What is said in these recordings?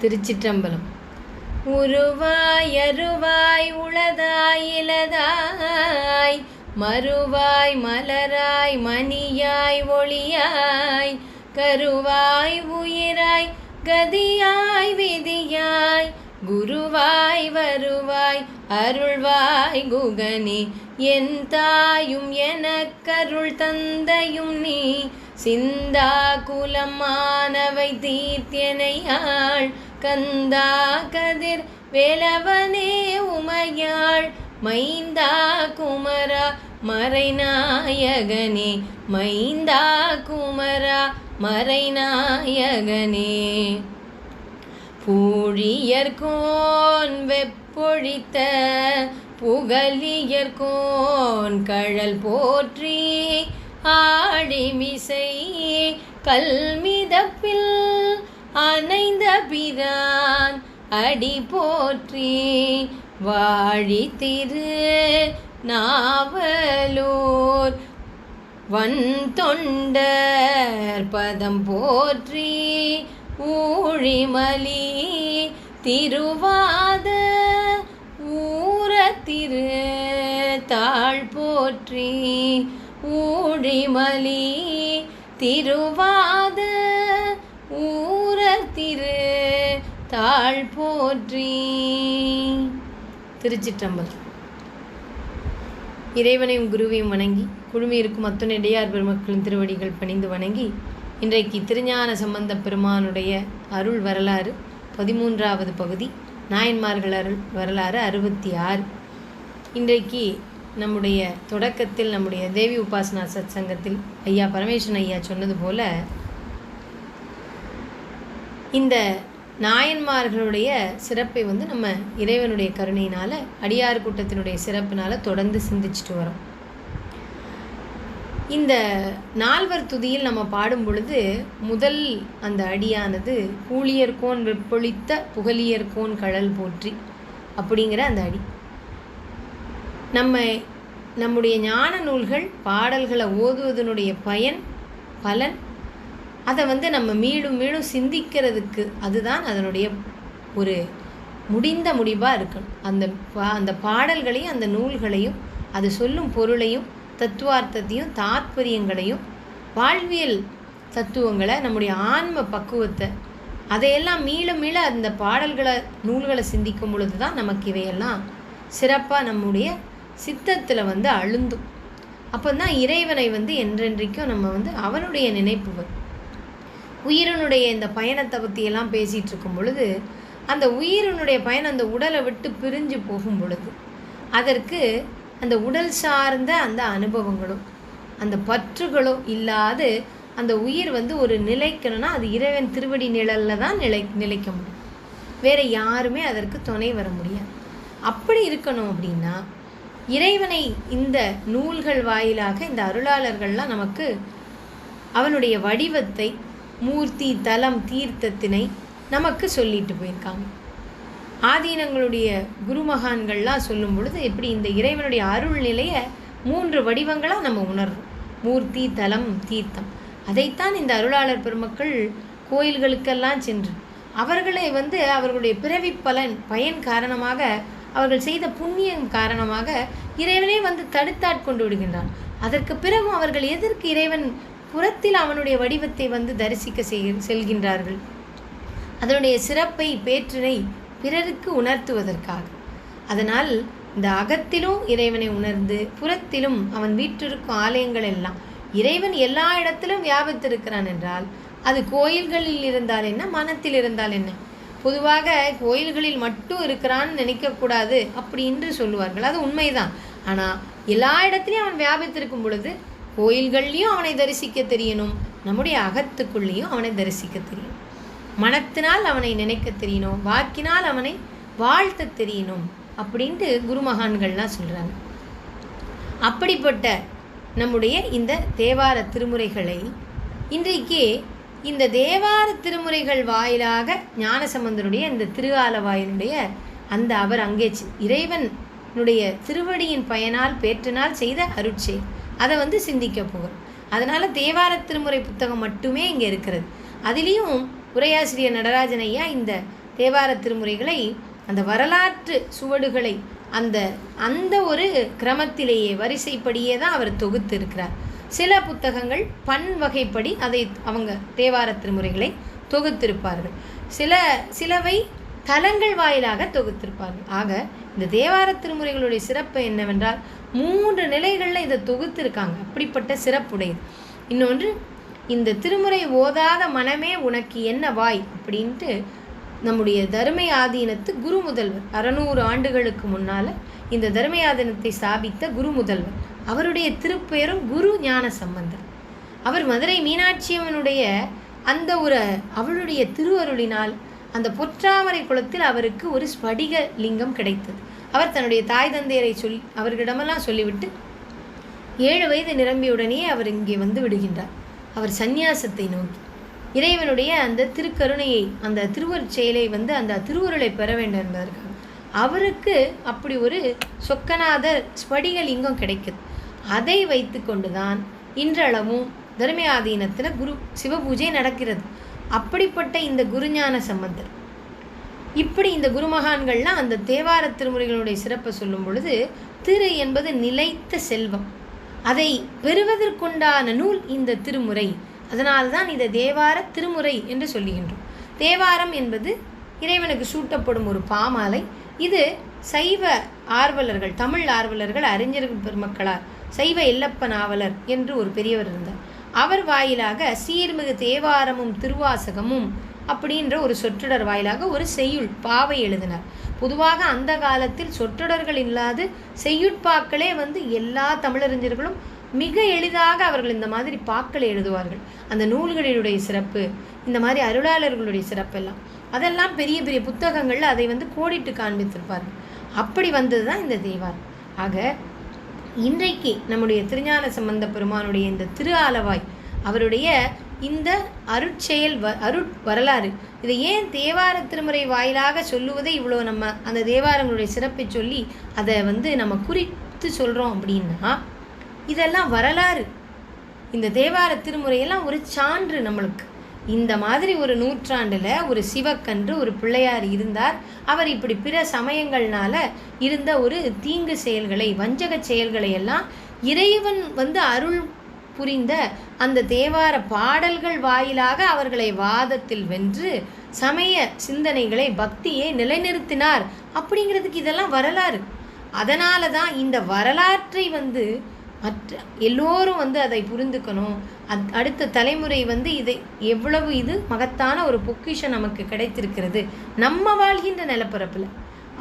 திருச்சிற்றம்பலம். உருவாய் அருவாய் உளதாய் இலதாய் மறுவாய் மலராய் மணியாய் ஒளியாய் கருவாய் உயிராய் கதியாய் விதியாய் குருவாய் வருவாய் அருள்வாய் குகனே என் தாயும் எனக்கருள் தந்தையும் நீ சிந்தா குலமானவை தீர்த்தியனையாள் கந்தா கதிர் வேலவனே உமையாள் மைந்தா குமரா மறைநாயகனே மைந்தா குமரா மறைநாயகனே பூழியர்கோன் வெப்பொழித்த புகழியர்கோன் கழல் போற்றி ஆடிமிசை கல்மிதப்பில் அணைந்த பிரான் அடி போற்றி வாழி திரு நாவலூர் வன் தொண்டர் பதம் போற்றி ஊழிமலி திருவாத ஊரத்திரு தாழ் போற்றி ஊழிமலி திருவாத ஊரத்திரு தாழ் போற்றி. திருச்சிற்றம்பலம். இறைவனையும் குருவையும் வணங்கி குழுமியிருக்கும் அத்துணை இடையார் பெருமக்களின் திருவடிகள் பணிந்து வணங்கி இன்றைக்கு திருஞான சம்பந்த பெருமானுடைய அருள் வரலாறு 13வது பகுதி நாயன்மார்கள் அருள் வரலாறு 66. இன்றைக்கு நம்முடைய தொடக்கத்தில் நம்முடைய தேவி உபாசனா சத் சங்கத்தில் ஐயா பரமேஸ்வரன் ஐயா சொன்னது போல இந்த நாயன்மார்களுடைய சிறப்பை நம்ம இறைவனுடைய கருணையினால் அடியார் கூட்டத்தினுடைய சிறப்பினால் தொடர்ந்து சிந்திச்சுட்டு வரோம். இந்த நால்வர் துதியில் நம்ம பாடும் பொழுது முதல் அந்த அடியானது பூழியர்கோன் வெப்பொழித்த புகழியர்கோன் கழல் போற்றி அப்படிங்கிற அந்த அடி. நம்முடைய ஞான நூல்கள் பாடல்களை ஓதுவதனுடைய பலன் அதை நம்ம மீண்டும் மீண்டும் சிந்திக்கிறதுக்கு அதுதான் அதனுடைய ஒரு முடிந்த முடிவாக இருக்கணும். அந்த பாடல்களையும் அந்த நூல்களையும் அது சொல்லும் பொருளையும் தத்துவார்த்தத்தையும் தாத்பரியங்களையும் வாழ்வியல் தத்துவங்களை நம்முடைய ஆன்ம பக்குவத்தை அதையெல்லாம் மீள அந்த பாடல்களை நூல்களை சிந்திக்கும் பொழுது தான் நமக்கு இவையெல்லாம் சிறப்பாக நம்முடைய சித்தத்தில் அழுந்தும். அப்போ தான் இறைவனை என்றென்றைக்கும் நம்ம அவனுடைய நினைப்பு வரும். உயிரினுடைய இந்த பயணத்தை பற்றியெல்லாம் பேசிகிட்டு இருக்கும் பொழுது அந்த உயிரினுடைய பயணம் அந்த உடலை விட்டு பிரிஞ்சு போகும் பொழுது அதற்கு அந்த உடல் சார்ந்த அந்த அனுபவங்களும் அந்த பற்றுகளும் இல்லாது அந்த உயிர் ஒரு நிலைக்கணும்னா அது இறைவன் திருவடி நிழலில் தான் நிலைக்க முடியும். வேறு யாருமே அதற்கு துணை வர முடியாது. அப்படி இருக்கணும் அப்படின்னா இறைவனை இந்த நூல்கள் வாயிலாக இந்த அருளாளர்கள்லாம் நமக்கு அவனுடைய வடிவத்தை மூர்த்தி தலம் தீர்த்தத்தினை நமக்கு சொல்லிட்டு போயிருக்காங்க. ஆதீனங்களுடைய குருமகான்கள்லாம் சொல்லும் பொழுது எப்படி இந்த இறைவனுடைய அருள் நிலையை 3 வடிவங்களாக நம்ம உணர்றோம். மூர்த்தி தலம் தீர்த்தம். அதைத்தான் இந்த அருளாளர் பெருமக்கள் கோயில்களுக்கெல்லாம் சென்று அவர்களை அவர்களுடைய பிறவி பயன் காரணமாக அவர்கள் செய்த புண்ணியம் காரணமாக இறைவனே தடுத்தாட்கொண்டு விடுகின்றான். அதற்கு பிறகும் அவர்கள் எதற்கு இறைவன் புறத்தில் அவனுடைய வடிவத்தை தரிசிக்க செல்கின்றார்கள்? அதனுடைய சிறப்பை பேற்றினை பிறருக்கு உணர்த்துவதற்காக. அதனால் இந்த அகத்திலும் இறைவனை உணர்ந்து புறத்திலும் அவன் வீற்றிருக்கும் ஆலயங்கள் எல்லாம் இறைவன் எல்லா இடத்திலும் வியாபித்திருக்கிறான் என்றால் அது கோயில்களில் இருந்தால் என்ன, மனத்தில் இருந்தால் என்ன? பொதுவாக கோயில்களில் மட்டும் இருக்கிறான்னு நினைக்கக்கூடாது அப்படின்னு சொல்லுவார்கள். அது உண்மைதான். ஆனால் எல்லா இடத்துலையும் அவன் வியாபித்திருக்கும் பொழுது கோயில்கள்லையும் அவனை தரிசிக்க தெரியணும், நம்முடைய அகத்துக்குள்ளேயும் அவனை தரிசிக்க தெரியணும். மனத்தினால் அவனை நினைக்க தெரியணும், வாக்கினால் அவனை வாழ்த்த தெரியணும் அப்படின்ட்டு குருமகான்கள்லாம் சொல்கிறாங்க. அப்படிப்பட்ட நம்முடைய இந்த தேவார திருமுறைகளை இன்றைக்கு இந்த தேவார திருமுறைகள் வாயிலாக ஞானசம்பந்தருடைய இந்த திருஆலவாயினுடைய அந்த அவர் அங்கே இறைவனுடைய திருவடியின் பயனால் பேற்றினால் செய்த அருட்செய் அதை சிந்திக்க போகிறோம். அதனால் தேவார திருமுறை புத்தகம் மட்டுமே இங்கே இருக்கிறது. அதுலேயும் உரையாசிரியர் நடராஜன் ஐயா இந்த தேவார திருமுறைகளை அந்த வரலாற்று சுவடுகளை அந்த அந்த ஒரு கிரமத்திலேயே வரிசைப்படியே தான் அவர் தொகுத்து இருக்கிறார். சில புத்தகங்கள் வகைப்படி அதை அவங்க தேவார திருமுறைகளை தொகுத்திருப்பார்கள். சிலவை தலங்கள் வாயிலாக தொகுத்திருப்பார்கள். ஆக இந்த தேவார திருமுறைகளுடைய சிறப்பு என்னவென்றால் 3 நிலைகளில் இதை தொகுத்திருக்காங்க. அப்படிப்பட்ட சிறப்புடையது. இன்னொன்று, இந்த திருமுறை ஓதாத மனமே உனக்கு என்ன வாய் அப்படின்ட்டு நம்முடைய தருமை ஆதீனத்து குரு முதல்வர் 600 ஆண்டுகளுக்கு முன்னால் இந்த தருமை ஆதீனத்தை ஸ்தாபித்த குரு முதல்வர், அவருடைய திருப்பெயரும் குரு ஞான சம்பந்தர். அவர் மதுரை மீனாட்சியம்மனுடைய அந்த அவளுடைய திருவருளினால் அந்த பொற்றாமரை குளத்தில் அவருக்கு ஒரு ஸ்படிக லிங்கம் கிடைத்தது. அவர் தன்னுடைய தாய் தந்தையரை அவர்களிடமெல்லாம் சொல்லிவிட்டு 7 வயது நிரம்பியுடனே அவர் இங்கே வந்து விடுகின்றார். அவர் சந்நியாசத்தை நோக்கி இறைவனுடைய அந்த திருக்கருணையை, அந்த திருவருட்செயலை அந்த திருவுருளை பெற வேண்டும் என்பதற்காக அவருக்கு அப்படி ஒரு சொக்கநாதர் ஸ்படிக லிங்கம் கிடைக்குது. அதை வைத்து கொண்டுதான் இன்றளவும் தர்மயாதீனத்தில் சிவபூஜை நடக்கிறது. அப்படிப்பட்ட இந்த குருஞான சம்பந்தர், இப்படி இந்த குருமகான்கள்லாம் அந்த தேவார திருமுறைகளுடைய சிறப்பை சொல்லும் பொழுது, திரு என்பது நிலைத்த செல்வம், அதை பெறுவதற்குண்டான நூல் இந்த திருமுறை. அதனால்தான் இதை தேவார திருமுறை என்று சொல்லுகின்றோம். தேவாரம் என்பது இறைவனுக்கு சூட்டப்படும் ஒரு பாமாலை. இது சைவ ஆர்வலர்கள், தமிழ் ஆர்வலர்கள், அறிஞர்கள் பெருமக்களார், சைவ எல்லப்ப நாவலர் என்று ஒரு பெரியவர் இருந்தார். அவர் வாயிலாக சீர்மிகு தேவாரமும் திருவாசகமும் அப்படின்ற ஒரு சொற்றொடர் வாயிலாக ஒரு செய்யுள் பாவை எழுதினார். பொதுவாக அந்த காலத்தில் சொற்றொடர்கள் இல்லாது செய்யுட்பாக்களே எல்லா தமிழறிஞர்களும் மிக எளிதாக அவர்கள் இந்த மாதிரி பாக்களை எழுதுவார்கள். அந்த நூல்களினுடைய சிறப்பு, இந்த மாதிரி அருளாளர்களுடைய சிறப்பெல்லாம் அதெல்லாம் பெரிய பெரிய புத்தகங்களில் அதை கோடிட்டு காண்பித்திருப்பார்கள். அப்படி வந்தது தான் இந்த தேவாரம். ஆக இன்றைக்கு நம்முடைய திருஞான சம்பந்த பெருமானுடைய இந்த திரு ஆலவாய், அவருடைய இந்த அருட்செயல் வரலாறு, இதை ஏன் தேவார திருமுறை வாயிலாக சொல்லுவதை இவ்வளோ நம்ம அந்த தேவாரங்களுடைய சிறப்பை சொல்லி அதை நம்ம குறித்து சொல்கிறோம் அப்படின்னா, இதெல்லாம் வரலாறு. இந்த தேவார திருமுறையெல்லாம் ஒரு சான்று நம்மளுக்கு. இந்த மாதிரி ஒரு நூற்றாண்டில் ஒரு சிவக்கன்று, ஒரு பிள்ளையார் இருந்தார். அவர் இப்படி பிற சமயங்கள்னால இருந்த ஒரு தீங்கு செயல்களை, வஞ்சக செயல்களை எல்லாம் இறைவன் அருள் புரிந்த அந்த தேவார பாடல்கள் வாயிலாக அவர்களை வாதத்தில் வென்று சமய சிந்தனைகளை, பக்தியை நிலைநிறுத்தினார். அப்படிங்கிறதுக்கு இதெல்லாம் வரலாறு. அதனால தான் இந்த வரலாற்றை மற்ற எல்லோரும் அதை புரிந்துக்கணும். அடுத்த தலைமுறை இதை எவ்வளவு இது மகத்தான ஒரு பொக்கிஷம் நமக்கு கிடைத்திருக்கிறது நம்ம வாழ்கின்ற நிலப்பரப்பில்,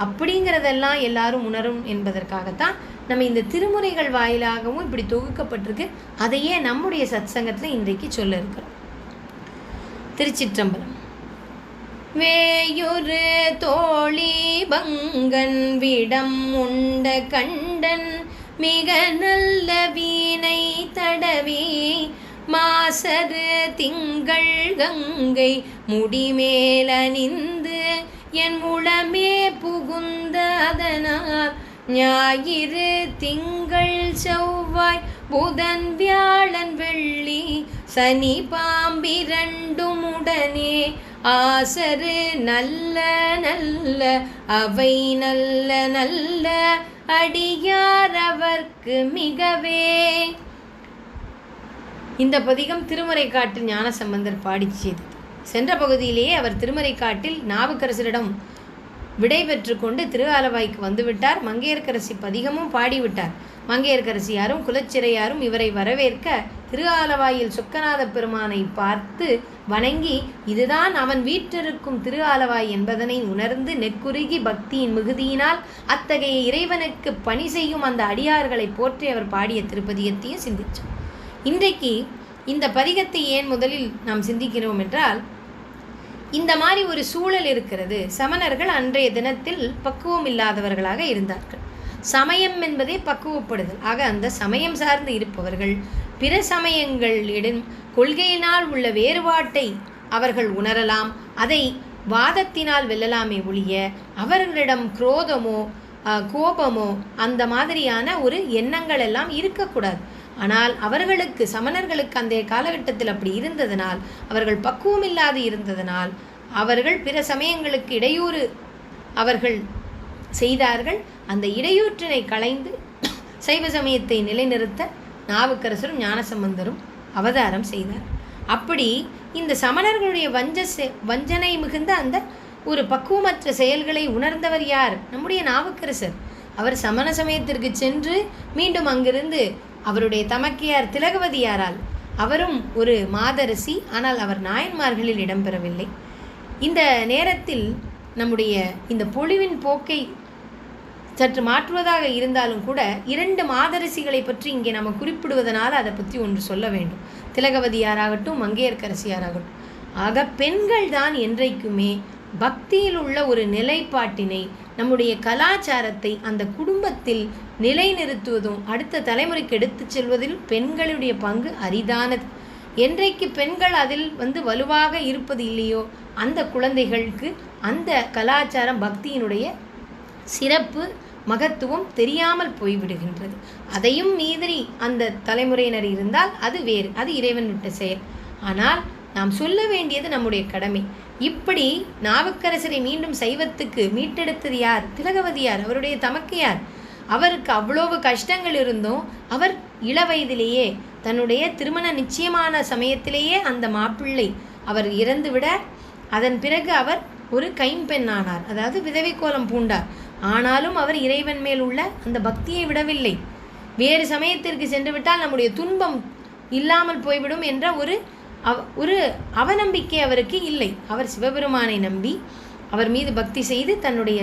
அப்படிங்கிறதெல்லாம் எல்லாரும் உணரும் என்பதற்காகத்தான் நம்ம இந்த திருமுறைகள் வாயிலாகவும் இப்படி தொகுக்கப்பட்டிருக்கு. அதையே நம்முடைய சத்சங்கத்தில் இன்றைக்கு சொல்ல இருக்கிறோம். திருச்சிற்றம்பலம். வேயுறு தோழி பங்கன் விடம் உண்ட கண்டன் மிக நல்ல வீணை தடவி மாசரு திங்கள் கங்கை முடிமேலணிந்து என் உளமே புகுந்ததனால் ஞாயிறு திங்கள் செவ்வாய் புதன் வியாழன் வெள்ளி சனி பாம்பிரண்டும் உடனே ஆசரு நல்ல நல்ல அவை நல்ல நல்ல அடியார் அவர்க்கு மிகவே. இந்த பதிகம் திருமறைக்காட்டில் ஞானசம்பந்தர் பாடிச்சது. சென்ற பகுதியிலேயே அவர் திருமறைக்காட்டில் நாவுக்கரசரிடம் விடை பெற்று கொண்டு திரு ஆலவாய்க்கு வந்துவிட்டார். மங்கையர்க்கரசி பதிகமும் பாடிவிட்டார். மங்கையர்க்கரசியாரும் குலச்சிறையாரும் இவரை வரவேற்க திரு ஆலவாயில் சொக்கநாத பெருமானை பார்த்து வணங்கி, இதுதான் அவன் வீற்றிருக்கும் திரு ஆலவாய் என்பதனை உணர்ந்து நெக்குருகி பக்தியின் மிகுதியினால் அத்தகைய இறைவனுக்கு பணி செய்யும் அந்த அடியார்களை போற்றி அவர் பாடிய திருப்பதிகத்தையும் சிந்தித்தோம். இன்றைக்கு இந்த பதிகத்தை ஏன் முதலில் நாம் சிந்திக்கிறோம் என்றால், இந்த மாதிரி ஒரு சூழல் இருக்கிறது. சமணர்கள் அன்றைய தினத்தில் பக்குவம் இல்லாதவர்களாக இருந்தார்கள். சமயம் என்பதே பக்குவப்படுதல். ஆக அந்த சமயம் சார்ந்து இருப்பவர்கள் பிற சமயங்களிடம் கொள்கையினால் உள்ள வேறுபாட்டை அவர்கள் உணரலாம், அதை வாதத்தினால் வெல்லலாமே ஒழிய அவர்களிடம் குரோதமோ கோபமோ அந்த மாதிரியான ஒரு எண்ணங்கள் எல்லாம் இருக்கக்கூடாது. ஆனால் அவர்களுக்கு, சமணர்களுக்கு அந்த காலகட்டத்தில் அப்படி இருந்ததனால், அவர்கள் பக்குவம் இல்லாது இருந்ததனால் அவர்கள் பிற சமயங்களுக்கு இடையூறு அவர்கள் செய்தார்கள். அந்த இடையூற்றினை களைந்து சைவ சமயத்தை நிலைநிறுத்த நாவுக்கரசரும் ஞானசம்பந்தரும் அவதாரம் செய்தார். அப்படி இந்த சமணர்களுடைய வஞ்சனை மிகுந்த அந்த ஒரு பக்குவமற்ற செயல்களை உணர்ந்தவர் யார்? நம்முடைய நாவுக்கரசர். அவர் சமண சமயத்திற்கு சென்று மீண்டும் அங்கிருந்து அவருடைய தமக்கையார் திலகவதியாரால், அவரும் ஒரு மாதரசி, ஆனால் அவர் நாயன்மார்களில் இடம்பெறவில்லை. இந்த நேரத்தில் நம்முடைய இந்த பொழிவின் போக்கை சற்று மாற்றுவதாக இருந்தாலும் கூட 2 மாதரசிகளை பற்றி இங்கே நம்ம குறிப்பிடுவதனால் அதை பற்றி ஒன்று சொல்ல வேண்டும். திலகவதியாராகட்டும், மங்கையர்க்கரசியாராகட்டும். ஆக பெண்கள் தான் என்றைக்குமே பக்தியில் உள்ள ஒரு நிலைப்பாட்டினை, நம்முடைய கலாச்சாரத்தை அந்த குடும்பத்தில் நிலைநிறுத்துவதும் அடுத்த தலைமுறைக்கு எடுத்துச் செல்வதில் பெண்களுடைய பங்கு அரிதானது. என்றைக்கு பெண்கள் அதில் வலுவாக இருப்பது இல்லையோ, அந்த குழந்தைகளுக்கு அந்த கலாச்சாரம், பக்தியினுடைய சிறப்பு, மகத்துவம் தெரியாமல் போய்விடுகின்றது. அதையும் மீறி அந்த தலைமுறையினர் இருந்தால் அது வேறு, அது இறைவன் விட்ட செயல். ஆனால் நாம் சொல்ல வேண்டியது நம்முடைய கடமை. இப்படி நாவுக்கரசரை மீண்டும் சைவத்துக்கு மீட்டெடுத்தது யார்? திலகவதியார், அவருடைய தமக்கையார். அவருக்கு அவ்வளவு கஷ்டங்கள் இருந்தும் அவர் இளவயதிலேயே தன்னுடைய திருமண நிச்சயமான சமயத்திலேயே அந்த மாப்பிள்ளை அவர் இறந்துவிட, அதன் பிறகு அவர் ஒரு கைம்பெண்ணானார், அதாவது விதவை கோலம் பூண்டார். ஆனாலும் அவர் இறைவன் மேல் உள்ள அந்த பக்தியை விடவில்லை. வேறு சமயத்திற்கு சென்று விட்டால் நம்முடைய துன்பம் இல்லாமல் போய்விடும் என்ற ஒரு அவநம்பிக்கை அவருக்கு இல்லை. அவர் சிவபெருமானை நம்பி அவர் மீது பக்தி செய்து தன்னுடைய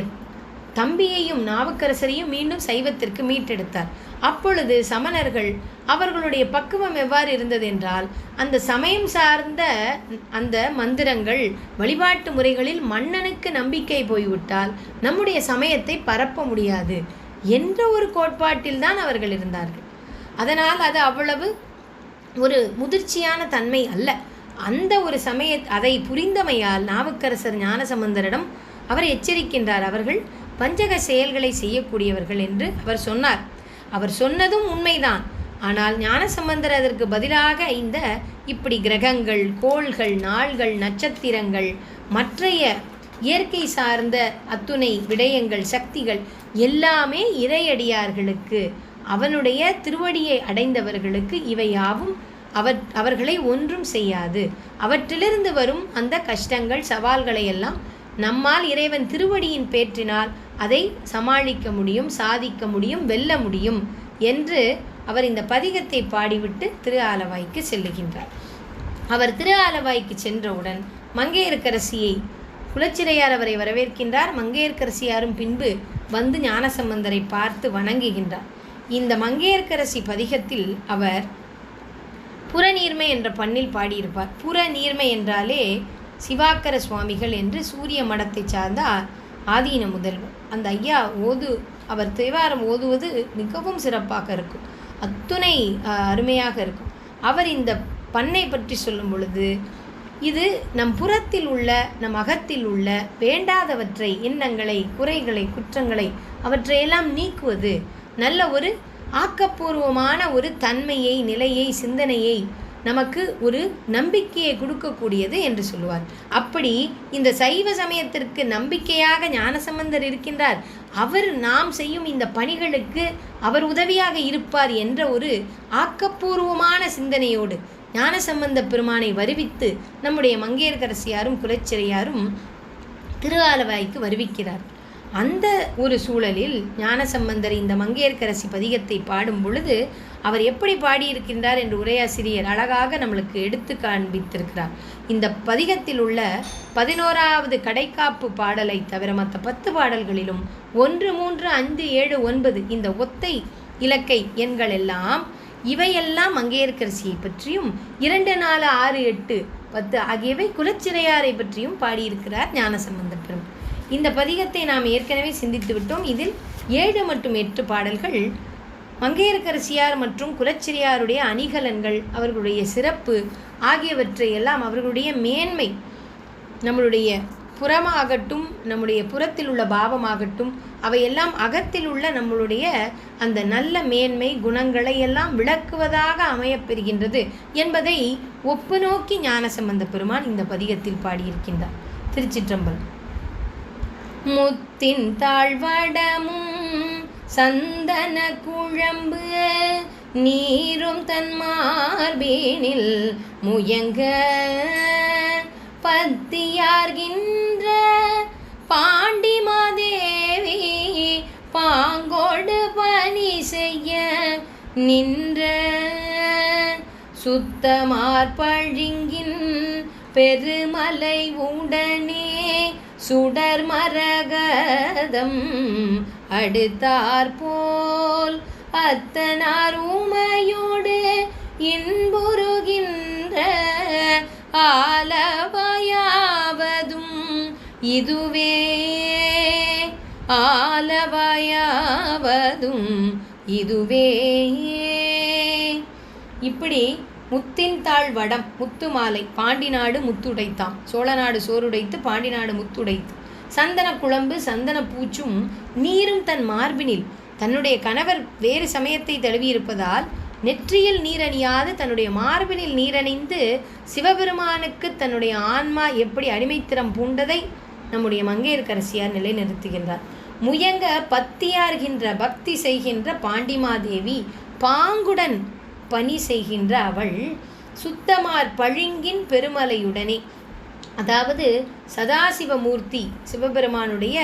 தம்பியையும் நாவுக்கரசரையும் மீண்டும் சைவத்திற்கு மீட்டெடுத்தார். அப்பொழுது சமணர்கள் அவர்களுடைய பக்குவம் எவ்வாறு இருந்தது என்றால், அந்த சமயம் சார்ந்த அந்த மந்திரங்கள், வழிபாட்டு முறைகளில் மன்னனுக்கு நம்பிக்கை போய்விட்டால் நம்முடைய சமயத்தை பரப்ப முடியாது என்ற ஒரு கோட்பாட்டில்தான் அவர்கள் இருந்தார்கள். அதனால் அது அவ்வளவு ஒரு முதிர்ச்சியான தன்மை அல்ல. அந்த ஒரு அதை புரிந்தமையால் நாவுக்கரசர் ஞானசம்பந்தரிடம் அவர் எச்சரிக்கின்றார். அவர்கள் பஞ்சக செயல்களை செய்யக்கூடியவர்கள் என்று அவர் சொன்னார். அவர் சொன்னதும் உண்மைதான். ஆனால் ஞானசம்பந்தர் அதற்கு பதிலாக இப்படி கிரகங்கள், கோள்கள், நாள்கள், நட்சத்திரங்கள், மற்றைய இயற்கை சார்ந்த அத்துணை விடயங்கள், சக்திகள் எல்லாமே இறையடியார்களுக்கு, அவனுடைய திருவடியை அடைந்தவர்களுக்கு இவையாவும் அவர்களை ஒன்றும் செய்யாது. அவற்றிலிருந்து வரும் அந்த கஷ்டங்கள், சவால்களை எல்லாம் நம்மால் இறைவன் திருவடியின் பேற்றினால் அதை சமாளிக்க முடியும், சாதிக்க முடியும், வெல்ல முடியும் என்று அவர் இந்த பதிகத்தை பாடிவிட்டு திரு ஆலவாய்க்கு செல்லுகின்றார். அவர் திரு ஆலவாய்க்கு சென்றவுடன் மங்கையர்க்கரசியை, குலச்சிறையார் அவரை வரவேற்கின்றார். மங்கையர்க்கரசியாரும் பின்பு வந்து ஞானசம்பந்தரை பார்த்து வணங்குகின்றார். இந்த மங்கையர்க்கரசி பதிகத்தில் அவர் புறநீர்மை என்ற பண்ணில் பாடியிருப்பார். புறநீர்மை என்றாலே சிவாக்கர சுவாமிகள் என்று சூரிய மடத்தை சார்ந்த ஆதீன முதல்வர் அந்த ஐயா அவர் தேவாரம் ஓதுவது மிகவும் சிறப்பாக இருக்கும், அத்துணை அருமையாக இருக்கும். அவர் இந்த பண்ணை பற்றி சொல்லும் பொழுது, இது நம் புறத்தில் உள்ள, நம் அகத்தில் உள்ள வேண்டாதவற்றை, எண்ணங்களை, குறைகளை, குற்றங்களை அவற்றையெல்லாம் நீக்குவது, நல்ல ஒரு ஆக்கப்பூர்வமான ஒரு தன்மையை, நிலையை, சிந்தனையை, நமக்கு ஒரு நம்பிக்கையை கொடுக்கக்கூடியது என்று சொல்லுவார். அப்படி இந்த சைவ சமயத்திற்கு நம்பிக்கையாக ஞானசம்பந்தர் இருக்கின்றார். அவர் நாம் செய்யும் இந்த பணிகளுக்கு அவர் உதவியாக இருப்பார் என்ற ஒரு ஆக்கப்பூர்வமான சிந்தனையோடு ஞானசம்பந்த பெருமானை வருவித்து நம்முடைய மங்கையர்க்கரசியாரும் குலச்சிறையாரும் திரு ஆலவாய்க்கு வருவிக்கிறார். அந்த ஒரு சூழலில் ஞானசம்பந்தர் இந்த மங்கையர்க்கரசி பதிகத்தை பாடும் பொழுது அவர் எப்படி பாடியிருக்கின்றார் என்று உரையாசிரியர் அழகாக நம்மளுக்கு எடுத்து காண்பித்திருக்கிறார். இந்த பதிகத்தில் உள்ள 11வது கடைக்காப்பு பாடலை தவிர மற்ற 10 பாடல்களிலும் 1, 3, 5, 7, 9 இந்த ஒத்தை இலக்கை எண்கள் எல்லாம், இவையெல்லாம் மங்கையர்க்கரசியை பற்றியும் 2, 4, 6, 8, 10 ஆகியவை குலச்சிறையாரை பற்றியும் பாடியிருக்கிறார் ஞானசம்பந்த பெருமான். இந்த பதிகத்தை நாம் ஏற்கனவே சிந்தித்து விட்டோம். இதில் 7 மற்றும் 8 பாடல்கள் மங்கையர்க்கரசியார் மற்றும் குலச்சிறையாருடைய அணிகலன்கள், அவர்களுடைய சிறப்பு ஆகியவற்றை எல்லாம், அவர்களுடைய மேன்மை, நம்மளுடைய புறமாகட்டும், நம்முடைய புறத்தில் உள்ள பாவமாகட்டும், அவையெல்லாம் அகத்தில் உள்ள நம்மளுடைய அந்த நல்ல மேன்மை குணங்களை எல்லாம் விளக்குவதாக அமையப்பெறுகின்றது என்பதை ஒப்பு நோக்கி ஞானசம்பந்த பெருமான் இந்த பதிகத்தில் பாடியிருக்கின்றார். திருச்சிற்றம்பலம். முத்தின் தாழ்வடமும் சந்தன குழம்பு நீரும் தன் மார்பினில் முயங்க பத்தியார்கின்ற பாண்டிமாதேவி பாங்கோடு பணி செய்ய நின்ற சுத்தமார்பழிங்கின் பெருமலை உடனே சுடர் மரகதம் அடுத்தாற்போல் அத்தனார் உமையோடு இன்புறுகின்ற ஆலவாயாவதும் இதுவே ஆலவாயாவதும் இதுவே. இப்படி முத்தின் தாழ் வடம் முத்து மாலை பாண்டி நாடு முத்துடைத்தான், சோழ நாடு சோறுடைத்து பாண்டி நாடு முத்துடைத்து, சந்தன குழம்பு சந்தன பூச்சும் நீரும் தன் மார்பினில், தன்னுடைய கணவர் வேறு சமயத்தை தழுவியிருப்பதால் நெற்றியில் நீரணியாது தன்னுடைய மார்பினில் நீரணிந்து சிவபெருமானுக்கு தன்னுடைய ஆன்மா எப்படி அடிமைத்திறம் பூண்டதை நம்முடைய மங்கையர்க்கரசியார் நிலைநிறுத்துகின்றார். முயங்க பத்தியார்கின்ற பக்தி செய்கின்ற பாண்டிமாதேவி பாங்குடன் பணி செய்கின்ற அவள் சுத்தமார் பழிங்கின் பெருமலையுடனே, அதாவது சதாசிவமூர்த்தி சிவபெருமானுடைய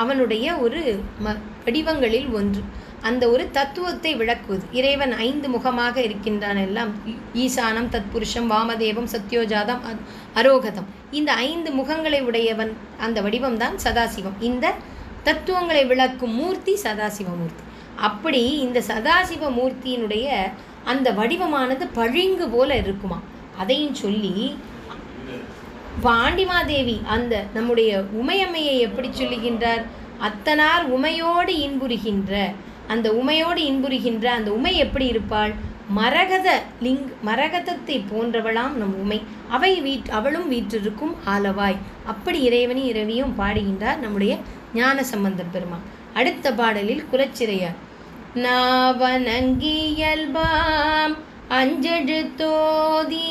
அவனுடைய ஒரு வடிவங்களில் ஒன்று, அந்த ஒரு தத்துவத்தை விளக்குவது. இறைவன் 5 முகமாக இருக்கின்றான், எல்லாம் ஈசானம் தத்புருஷம் வாமதேவம் சத்யோஜாதம் அரோகதம், இந்த 5 முகங்களை உடையவன், அந்த வடிவம்தான் சதாசிவம். இந்த தத்துவங்களை விளக்கும் மூர்த்தி சதாசிவமூர்த்தி. அப்படி இந்த சதாசிவமூர்த்தியினுடைய அந்த வடிவமானது பழிங்கு போல இருக்குமா, அதையும் சொல்லி பாண்டிமாதேவி அந்த நம்முடைய உமையம்மையை எப்படி சொல்லுகின்றார், அத்தனார் உமையோடு இன்புறுகின்ற, அந்த உமையோடு இன்புறுகின்ற அந்த உமை எப்படி இருப்பாள், மரகதத்தை போன்றவளாம் நம் உமை, அவளும் வீற்றிருக்கும் ஆலவாய். அப்படி இறைவனி இரவியும் பாடுகின்றார் நம்முடைய ஞான சம்பந்தர் பெருமான். அடுத்த பாடலில் குலச்சிறையார் நாவனங்கியல்பாம் அஞ்செழுத்தோதி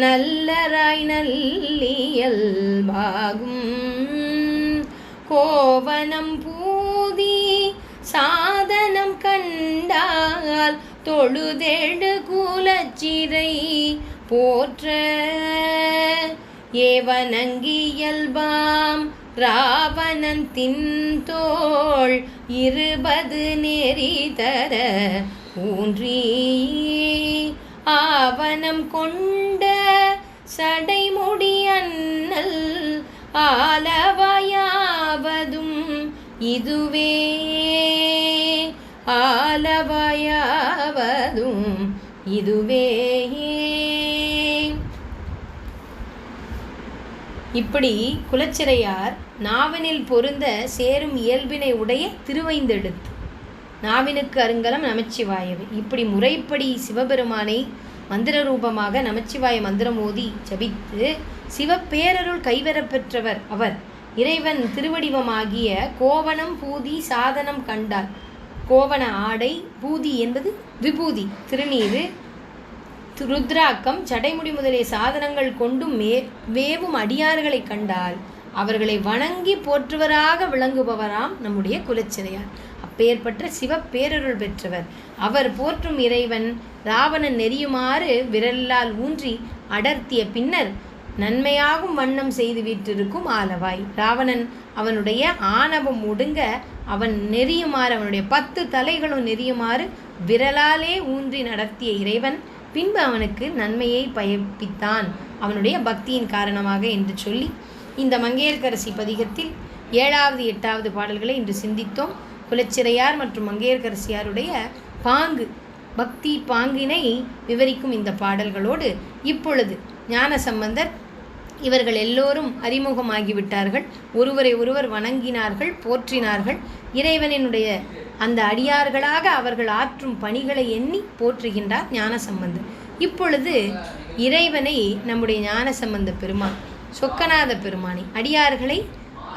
நல்லராய் நல்லியல்பாகும் கோவனம் பூதி சாதனம் கண்டால் தொழுதெழு குலச்சிறை போற்ற ஏவனங்கியல்பாம் ராவணன் தின்தோள் 20 நெறி தர ஊன்றி ஆவணம் கொண்ட சடைமுடி அண்ணல் ஆலவாயாவதும் இதுவே ஆலவாயாவதும் இதுவே. இப்படி குலச்சிறையார் நாவினில் பொருந்த சேரும் இயல்பினை உடைய திருவைந்தெழுத்து, நாவினுக்கு அருங்கலம் நமச்சிவாயவே. இப்படி முறைப்படி சிவபெருமானை மந்திர ரூபமாக நமச்சிவாய மந்திரம் ஓதி ஜபித்து சிவப்பேரருள் கைவரப்பெற்றவர் அவர். இறைவன் திருவடிவமாகிய கோவணம் பூதி சாதனம் கண்டால், கோவண ஆடை, பூதி என்பது விபூதி திருநீரு, ருத்ராக்கம், சடைமுடி முதலிய சாதனங்கள் கொண்டும் வேவும் அடியார்களை கண்டால் அவர்களை வணங்கி போற்றுவராக விளங்குபவராம் நம்முடைய குலச்சிறையார். அப்பேற்பட்ட சிவப்பேரருள் பெற்றவர் அவர். போற்றும் இறைவன் ராவணன் நெறியுமாறு விரலால் ஊன்றி அடர்த்திய பின்னர் நன்மையாகும் வண்ணம் செய்து வீற்றிருக்கும் ஆலவாய். ராவணன் அவனுடைய ஆணவம் ஒடுங்க அவன் நெறியுமாறு, அவனுடைய 10 தலைகளும் நெறியுமாறு விரலாலே ஊன்றி நடத்திய இறைவன் பின்பு அவனுக்கு நன்மையை பயப்பித்தான் அவனுடைய பக்தியின் காரணமாக என்று சொல்லி இந்த மங்கையர்க்கரசி பதிகத்தில் 7வது 8வது பாடல்களை இன்று சிந்தித்தோம். குலச்சிறையார் மற்றும் மங்கையர்க்கரசியாருடைய பாங்கு, பக்தி பாங்கினை விவரிக்கும் இந்த பாடல்களோடு இப்பொழுது ஞான சம்பந்தர் இவர்கள் எல்லோரும் அறிமுகமாகிவிட்டார்கள். ஒருவரை ஒருவர் வணங்கினார்கள், போற்றினார்கள். இறைவனினுடைய அந்த அடியார்களாக அவர்கள் ஆற்றும் பணிகளை எண்ணி போற்றுகின்றார் ஞான சம்பந்தர். இப்பொழுது இறைவனை நம்முடைய ஞான சம்பந்த பெருமான், சொக்கநாத பெருமானை, அடியார்களை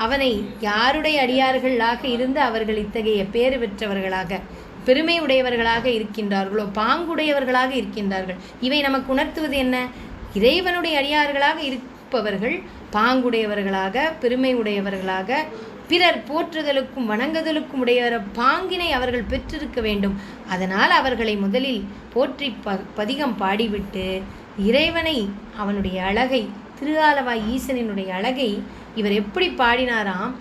அவனை யாருடைய அடியார்களாக இருந்து அவர்கள் இத்தகைய பேறு பெற்றவர்களாக பெருமை உடையவர்களாக இருக்கின்றார்களோ, பாங்குடையவர்களாக இருக்கின்றார்கள். இவை நமக்கு உணர்த்துவது என்ன? இறைவனுடைய அடியார்களாக இருப்பவர்கள் பாங்குடையவர்களாக, பெருமை உடையவர்களாக, பிறர் போற்றுதலுக்கும் வணங்குதலுக்கும் உடைய பாங்கினை அவர்கள் பெற்றிருக்க வேண்டும். அதனால் அவர்களை முதலில் போற்றி பதிகம் பாடிவிட்டு இறைவனை, அவனுடைய அழகை, திருஆலவாய் ஈசனினுடைய அழகை இவர் எப்படி பாடினாராம்,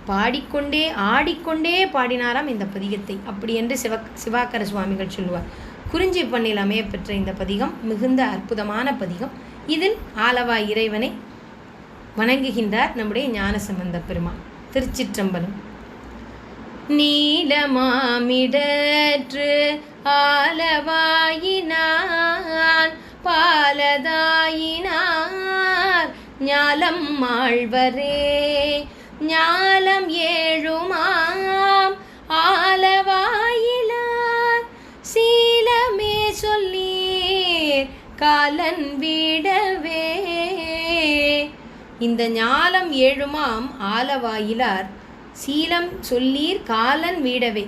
பாடிக்கொண்டே ஆடிக்கொண்டே பாடினாராம் இந்த பதிகத்தை. அப்படி என்று சிவாக்கர சுவாமிகள் சொல்லுவார். குறிஞ்சி பண்ணில் அமையப்பெற்ற இந்த பதிகம் மிகுந்த அற்புதமான பதிகம். இதில் ஆலவாய் இறைவனை வணங்குகின்றார் நம்முடைய ஞானசம்பந்த பெருமான். திருச்சிற்றம்பலம். நீலமாமிடற்று ஆலவாயினான் பாலதாயினார் ஞாலம் ஆழ்வரே, ஞாலம் ஏழுமாம் ஆலவாயிலார் சீலமே சொல்லீர் காலன் விடவே. இந்த ஞாலம் ஏழுமாம் ஆலவாயிலார் சீலம் சொல்லீர் காலன் வீடவே.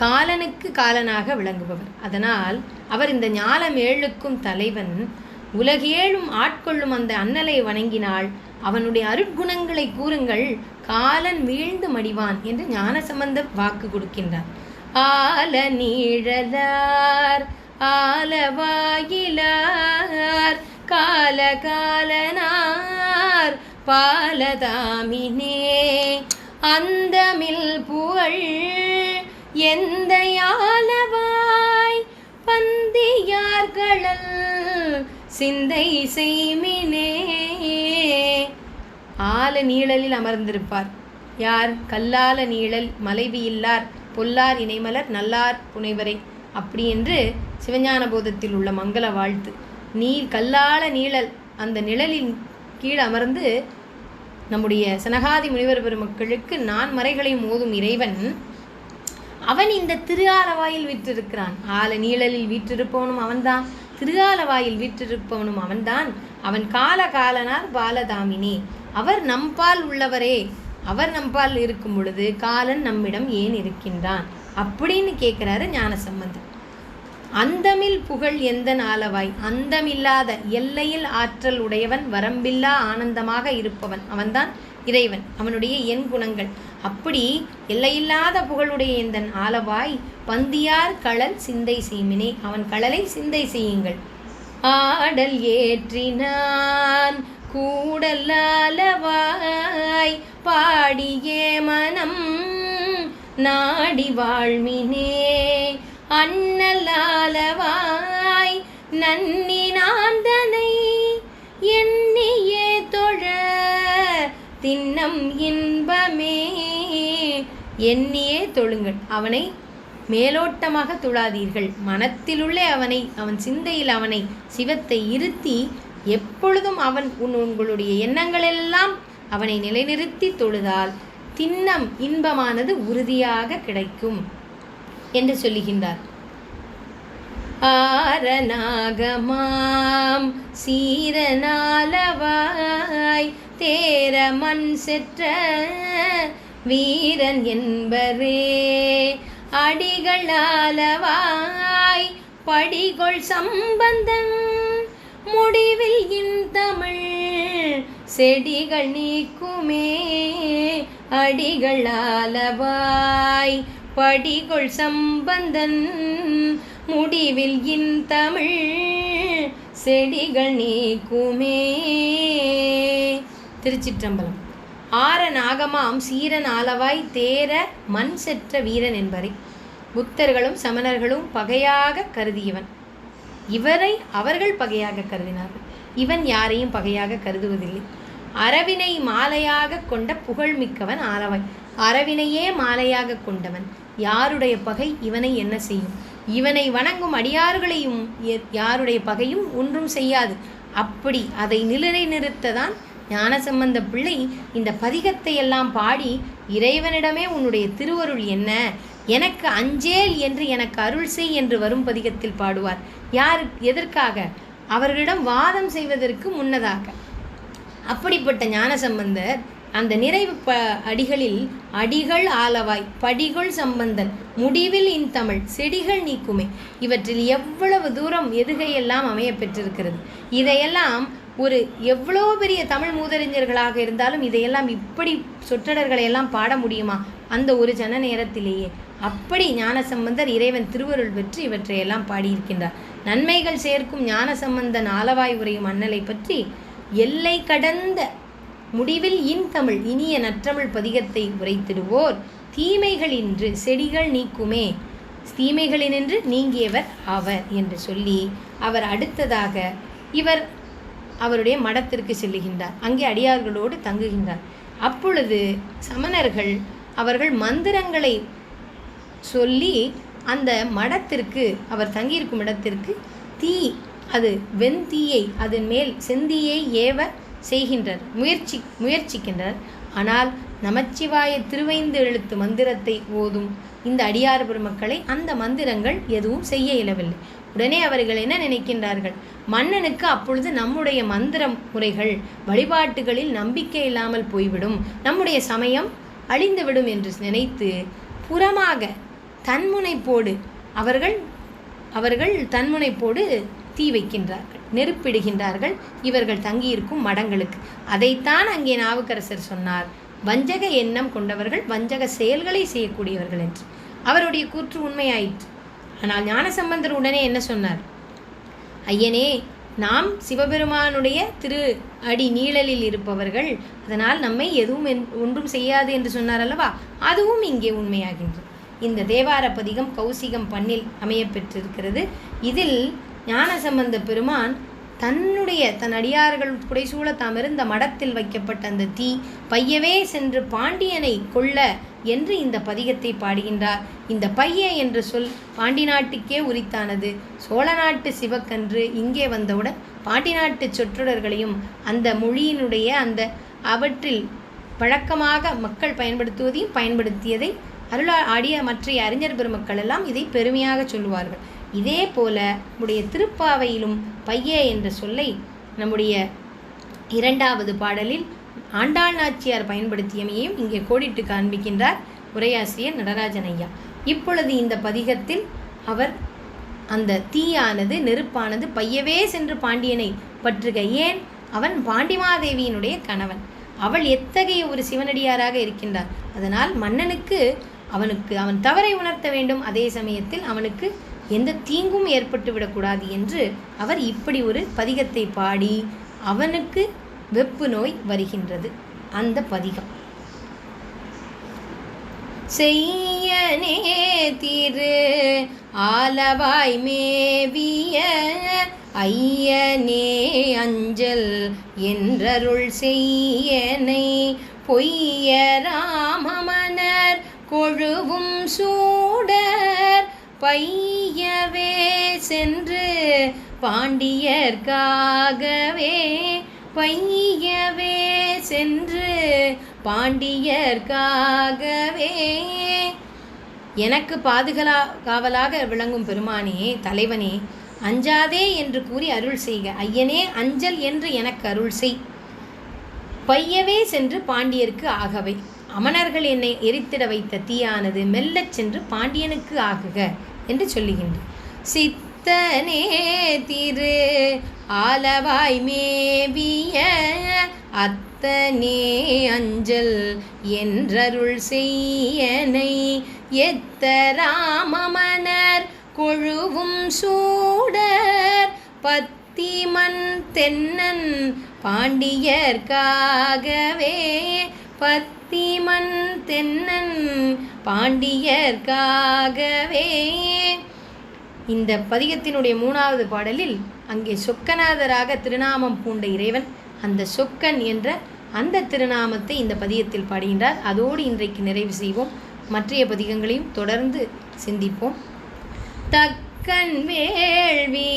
காலனுக்கு காலனாக விளங்குபவர். அதனால் அவர் இந்த ஞாலம் ஏழுக்கும் தலைவன். உலகேழும் ஆட்கொள்ளும் அந்த அண்ணலை வணங்கினாள். அவனுடைய அருட்குணங்களை கூறுங்கள், காலன் வீழ்ந்து மடிவான் என்று ஞானசம்பந்த வாக்கு கொடுக்கின்றார். ஆல நீழலார் ஆலவாயிலார் காலகாலனார் பாலதாமினே, அந்தமில் புகழ் எந்த ஆலவாய் பந்தியார்களல் சிந்தை செய்மினே. ஆல நீழலில் அமர்ந்திருப்பார் யார்? கல்லால நீழல் மலைவி இல்லார் பொல்லார் இணைமலர் நல்லார் புனைவரை. அப்படி என்று சிவஞான போதத்தில் உள்ள மங்கள வாழ்த்து. கல்லால நீழல், அந்த நிழலின் கீழ் அமர்ந்து நம்முடைய சனகாதி முனிவர் பெருமக்களுக்கு நான் மறைகளை மோதும் இறைவன் அவன் இந்த திருஆலவாயில் வீற்றிருக்கிறான். ஆல நீழலில் வீற்றிருப்பவனும் அவன்தான், திருஆலவாயில் வீற்றிருப்பவனும் அவன்தான். அவன் காலகாலனார் பாலதாமினே, அவர் நம்பால் உள்ளவரே. அவர் நம்பால் இருக்கும் பொழுது காலன் நம்மிடம் ஏன் இருக்கின்றான் அப்படின்னு கேட்குறாரு ஞானசம்பந்தர். அந்தமில் புகழ் எந்த ஆலவாய், அந்தமில்லாத எல்லையில் ஆற்றல் உடையவன், வரம்பில்லா ஆனந்தமாக இருப்பவன் அவன்தான் இறைவன். அவனுடைய எண் குணங்கள் அப்படி எல்லையில்லாத புகழுடைய இந்த ஆலவாய் பந்தியார் களல் சிந்தை செய்மினே, அவன் களலை சிந்தை செய்யுங்கள். ஆடல் ஏற்றினான் கூடல் ஆலவாய் பாடியே மனம் நாடி வாழ்மினே, அண்ணல் ஆலவாய் நன்னினாந்தனை எண்ணியே தொழ தின்னம் இன்பமே. எண்ணியே தொழுங்கள், அவனை மேலோட்டமாக துழாதீர்கள். மனத்திலுள்ளே அவனை, அவன் சிந்தையில் அவனை, சிவத்தை இருத்தி எப்பொழுதும் அவன் உங்களுடைய எண்ணங்களெல்லாம் அவனை நிலைநிறுத்தி தொழுதால் தின்னம் இன்பமானது உறுதியாக கிடைக்கும் என்று சொல்லுகின்றார். ஆரநாகமாம் சீரனாலவாய் தேர மண் செற்ற வீரன் என்பரே, அடிகளாலவாய் படிகொள் சம்பந்தன் முடிவில் இன்தமிழ் செடிகள் நீக்குமே, அடிகளாலவாய் படிகொள் சம்பந்தன் முடிவில் இன்தமிழ் செடிகள் நீக்குமே. திருச்சிற்றம்பலம். ஆர நாகமாம் சீரன் ஆலவாய் தேர மண் செற்ற வீரன் என்பரை புத்தர்களும் சமணர்களும் பகையாக கருதியவன். இவரை அவர்கள் பகையாக கருதினார்கள். இவன் யாரையும் பகையாக கருதுவதில்லை. அரவினை மாலையாக கொண்ட புகழ்மிக்கவன் ஆலவாய். அரவினையே மாலையாக கொண்டவன். யாருடைய பகை இவனை என்ன செய்யும்? இவனை வணங்கும் அடியார்களையும் யாருடைய பகையும் ஒன்றும் செய்யாது. அப்படி அதை நிலைநிறுத்ததான் ஞானசம்பந்த பிள்ளை இந்த பதிகத்தை எல்லாம் பாடி இறைவனிடமே உன்னுடைய திருவருள் என்ன, எனக்கு அஞ்சேல் என்று எனக்கு அருள் செய் என்று வரும் பதிகத்தில் பாடுவார். எதற்காக? அவர்களிடம் வாதம் செய்வதற்கு முன்னதாக. அப்படிப்பட்ட ஞானசம்பந்தர் அந்த நிறைவு அடிகளில் அடிகள் ஆலவாய் படிகள் சம்பந்தன் முடிவில் இன்தமிழ் செடிகள் நீக்குமே, இவற்றில் எவ்வளவு தூரம் எதுகையெல்லாம் அமைய பெற்றிருக்கிறது. இதையெல்லாம் ஒரு எவ்வளோ பெரிய தமிழ் மூதறிஞர்களாக இருந்தாலும் இதையெல்லாம் இப்படி சொற்றொடர்களை எல்லாம் பாட முடியுமா அந்த ஒரு ஜன நேரத்திலேயே? அப்படி ஞானசம்பந்தர் இறைவன் திருவருள் பெற்று இவற்றையெல்லாம் பாடியிருக்கின்றார். நன்மைகள் சேர்க்கும் ஞானசம்பந்தன் ஆலவாய் உரையும் அண்ணலை பற்றி எல்லை கடந்த முடிவில் இன்தமிழ் இனிய நற்றமிழ் பதிகத்தை உரைத்திடுவோர் தீமைகளின்று செடிகள் நீக்குமே, தீமைகளினின்று நீங்கியவர் அவர் என்று சொல்லி அவர் அடுத்ததாக அவருடைய மடத்திற்கு செல்லுகின்றார். அங்கே அடியார்களோடு தங்குகின்றார். அப்பொழுது சமணர்கள் அவர்கள் மந்திரங்களை சொல்லி அந்த மடத்திற்கு, அவர் தங்கியிருக்கும் இடத்திற்கு அது வெண்தீயை அதன் மேல் செந்தீயை ஏவ செய்கின்றார், முயற்சிக்கின்றார். ஆனால் நமச்சிவாய திருவைந்து எழுத்து மந்திரத்தை ஓதும் இந்த அடியார் பெருமக்களை அந்த மந்திரங்கள் எதுவும் செய்ய இயலவில்லை. உடனே அவர்கள் என்ன நினைக்கின்றார்கள்? மன்னனுக்கு அப்பொழுது நம்முடைய மந்திர முறைகள் வழிபாட்டுகளில் நம்பிக்கை இல்லாமல் போய்விடும், நம்முடைய சமயம் அழிந்துவிடும் என்று நினைத்து புறமாக தன்முனைப்போடு அவர்கள் தன்முனைப்போடு தீ வைக்கின்றார்கள், நெருப்பிடுகின்றார்கள் இவர்கள் தங்கியிருக்கும் மடங்களுக்கு. அதைத்தான் அங்கே நாவுக்கரசர் சொன்னார், வஞ்சக எண்ணம் கொண்டவர்கள் வஞ்சக செயல்களை செய்யக்கூடியவர்கள் என்று. அவருடைய கூற்று உண்மையாயிற்று. ஆனால் ஞானசம்பந்தர் உடனே என்ன சொன்னார்? ஐயனே, நாம் சிவபெருமானுடைய திரு அடி நீழலில் இருப்பவர்கள், அதனால் நம்மை எதுவும் ஒன்றும் செய்யாது என்று சொன்னார் அல்லவா? அதுவும் இங்கே உண்மையாகின்றது. இந்த தேவார பதிகம் கௌசிகம் பண்ணில் அமைய பெற்றிருக்கிறது. இதில் ஞானசம்பந்த பெருமான் தன் அடியார்கள் புடைசூழ தாமிருந்த மடத்தில் வைக்கப்பட்ட அந்த தீ பையவே சென்று பாண்டியனை கொல்ல என்று இந்த பதிகத்தை பாடுகின்றார். இந்த பைய என்ற சொல் பாண்டி நாட்டுக்கே உரித்தானது. சோழ நாட்டு சிவக்கன்று இங்கே வந்தவுடன் பாண்டி நாட்டு சொற்றொடர்களையும் அந்த மொழியினுடைய அவற்றில் வழக்கமாக மக்கள் பயன்படுத்தியதை ஆடிய மற்ற அறிஞர் பெருமக்கள் எல்லாம் இதை பெருமையாக சொல்லுவார்கள். இதே போல நம்முடைய திருப்பாவையிலும் பைய என்ற சொல்லை நம்முடைய இரண்டாவது பாடலில் ஆண்டாள் நாச்சியார் பயன்படுத்தியமையும் இங்கே கோடிட்டு காண்பிக்கின்றார் உரையாசிரியர் நடராஜன் ஐயா. இப்பொழுது இந்த பதிகத்தில் அவர் அந்த தீயானது நெருப்பானது பையவே சென்று பாண்டியனை பற்றுக. ஏன்? அவன் பாண்டிமாதேவியினுடைய கணவன். அவள் எத்தகைய ஒரு சிவனடியாராக இருக்கின்றார். அதனால் மன்னனுக்கு அவன் தவறை உணர்த்த வேண்டும், அதே சமயத்தில் அவனுக்கு எந்த தீங்கும் ஏற்பட்டு விடக்கூடாது என்று அவர் இப்படி ஒரு பதிகத்தை பாடி அவனுக்கு வெப்பு நோய் வருகின்றது. அந்த பதிகம் செய்யனே திரு ஆலவாய் மேவிய ஐயனே அஞ்சல் என்றருள் செய்யனை பொய்ய ராமமனர் கொழுவும் சூடர் பையவே சென்று பாண்டியர்க்காகவே எனக்கு காவலாக விளங்கும் பெருமானே, தலைவனே, அஞ்சாதே என்று கூறி அருள் செய்க. ஐயனே அஞ்சல் என்று எனக்கு அருள் செய். பையவே சென்று பாண்டியருக்கு ஆகவே. அமணர்கள் என்னை எரித்திட வைத்த தீயானது மெல்லச் சென்று பாண்டியனுக்கு ஆகுக என்று சொல்லுகின்றார். சித்தனே திரு ஆலவாய் மேவிய அத்தனே அஞ்சல் என்றருள் செய்யனை எத்தராமமனர் கொழுவும் சூடர் பத்திமன் தென்னன் பாண்டியர்க்காகவே பத்திமன் தென்னன் பாண்டியர்க்காகவே. இந்த பதிகத்தினுடைய 3வது பாடலில் அங்கே சொக்கநாதராக திருநாமம் பூண்ட இறைவன் அந்த சொக்கன் என்ற அந்த திருநாமத்தை இந்த பதிகத்தில் பாடுகின்றார். அதோடு இன்றைக்கு நிறைவு செய்வோம். மற்றைய பதிகங்களையும் தொடர்ந்து சிந்திப்போம். தக்கன் வேள்வி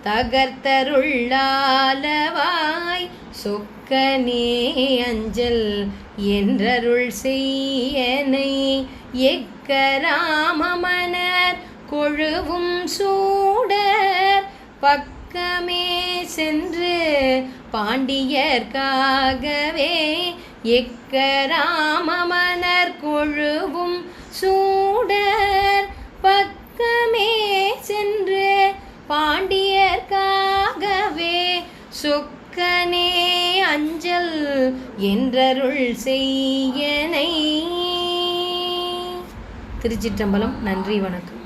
தகர்த்தருள்ளாலவாய் சொக்கனே அஞ்சல் என்றருள் செய்யனை எக்கராமமனர் கொழுவும் சூடர் பக்கமே சென்று பாண்டியர்க்காகவே எக்கராமமனர் கொழுவும் சூடர் பக்கமே சென்று பாண்டியர்க்காகவே சொக்க அஞ்சல் என்றருள் செய்யனை. திருச்சிற்றம்பலம். நன்றி, வணக்கம்.